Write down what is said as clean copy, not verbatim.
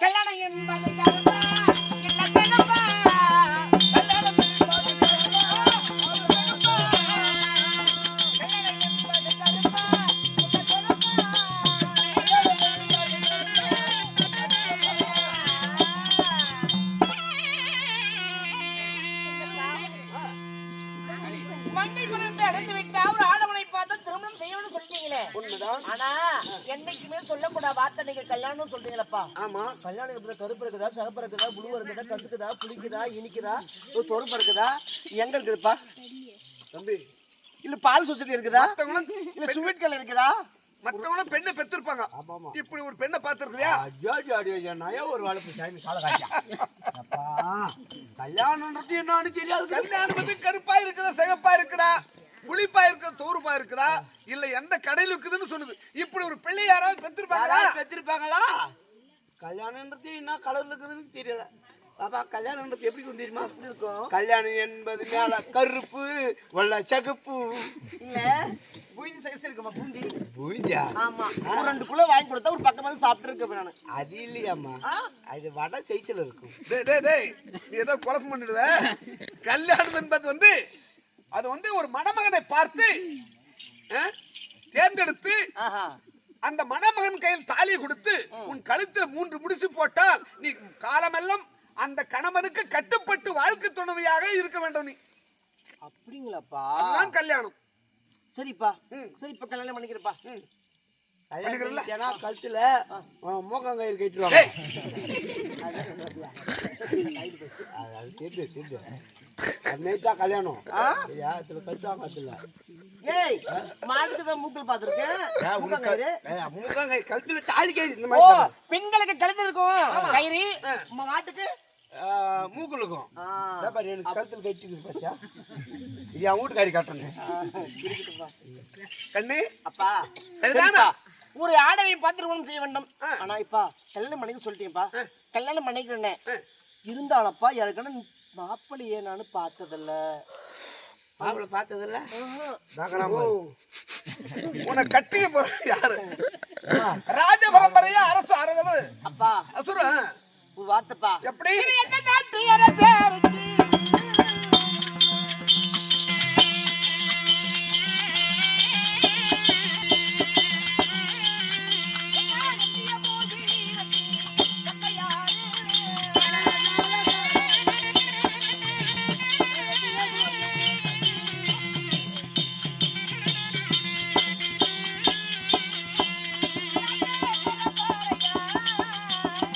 கல்யாணம் என்பது கருப்பா இல்ல கருப்பா கல்யாணம் என்பது கருப்பா கல்யாணம் என்பது கருப்பா இல்ல கருப்பா மங்கை குணத்தை அடைந்து விட்டா ஒரு ஆடவனை பார்த்து திருமணம் செய்யணும்னு சொல்லிட்டீங்களே உண்மைதான். ஆனா என்னைக்குமே சொல்லக்கூடாத வார்த்தை நீங்க கல்யாணம் சொல்றீங்களப்பா. ஆமா. கல்யாணம் எப்படி கருப்பு இருக்குதா சிகப்பு இருக்குதா புழுவா இருக்குதா கசுக்குதா புளிக்குதா இனிக்குதா தொறுப்பு இருக்குதா எங்க இருக்குதுப்பா தம்பி இல்ல பால் சொசைட்டி இருக்குதா மத்தவங்களும் இல்ல ஸ்வீட் கல் இருக்குதா மத்தவங்களும் பெண்ணை பெற்றிருப்பாங்க. ஆமாமா. இப்படி ஒரு பெண்ணை பார்த்திருக்கியா? ஐயோ நயா ஒரு வாழைப்பு சாமி கால காட்டியா அப்பா கல்யாணம்ன்றது என்னன்னு தெரியாது. கல்யாணம் வந்து கருப்பா இருக்குதா சிகப்பா இருக்குதா புளிப்பா இருக்குதா தோறுப்பா இருக்குதா இல்ல எந்த கடையில இருக்குதுன்னு சொல்லுது. இப்படி ஒரு பிள்ளை யாராவது பெற்றிருப்பாங்களா? பெற்றிருப்பாங்களா? கல்யாணம்ன்றது என்ன கலர்ல இருக்குதுன்னு தெரியல. பாப்பா கல்யாணம்ன்றது எப்படி தெரியுமா இருக்கும்? கல்யாணம் என்பது மேல கருப்பு வெள்ளை சகப்பு இல்ல பூந்தி சைஸ் இருக்குமா பூந்தி பூந்தியா? ஆமா ஒரு 2 கிலோ வாங்கி கொடுத்தா ஒரு பக்கம் வந்து சாப்பிட்டு இருக்கேன் நானு. அது இல்லையாம்மா அது வடை சைஸ்ல இருக்கும். டேய் நீ ஏதோ குழப்பம் பண்ணிடுத. கல்யாணம் என்பது வந்து அது வந்து ஒரு மணமகனை பார்த்து தேர்ந்தெடுத்து அந்த மணமகன் கையில் தாலியை கொடுத்து உன் கழுத்தில் 3 முடிச்சு போட்டால் நீ காலமெல்லாம் அந்த கணவனுக்கு கட்டுப்பட்டு வாழ்க்கை துணைவியாக இருக்க வேண்டும். நீ அப்படிங்களாப்பா? அதுதான் கல்யாணம். சரிப்பா சரிப்பா கல்யாணம் பண்ணிக்கிறப்பா. பண்ணிக்கிறல்ல? ஏன்னா கழுத்துல மூக்கங்கயிறு கட்டிடுவாங்க. அது தெரியுது அதுதான் கல்யாணம். கட்டுவாங்க அதுல. ஏய் மாட்டுக்கு தான் மூக்கில் பாத்துருக்கேன். மூக்கங்கயிறு கழுத்துல தாலி கயிறு இந்த மாதிரி பெண்களுக்கு கழுத்து இருக்கும் கயிறு மாட்டுக்கு மூக்குல இருக்கும். எனக்கு கழுத்துல கட்டிக்குது பாச்சா இது என் வீட்டுக்காரி கட்டணும். கண்ணு அப்பா சரிதானா? ஒரு ஆடவை பார்த்து திருமணம் செய்ய வேண்டும். ஆனா இப்பா கல்யாணம் பண்ணிக்க சொல்லிட்டீங்கப்பா. கல்யாணம் பண்ணிக்கிறேன் இருந்தாலப்பா யாருக்கான மாப்பிள்ளையே நானும் பார்த்ததில்ல. மாப்பிள்ளை பார்த்ததில்ல? உன்னை கட்டிக்க போற யாரு? ராஜ பரம்பரையா அரசு அரசு அப்பா அசுர ஒரு வார்த்தைப்பா எப்படி என்ன நாட்டு அரசு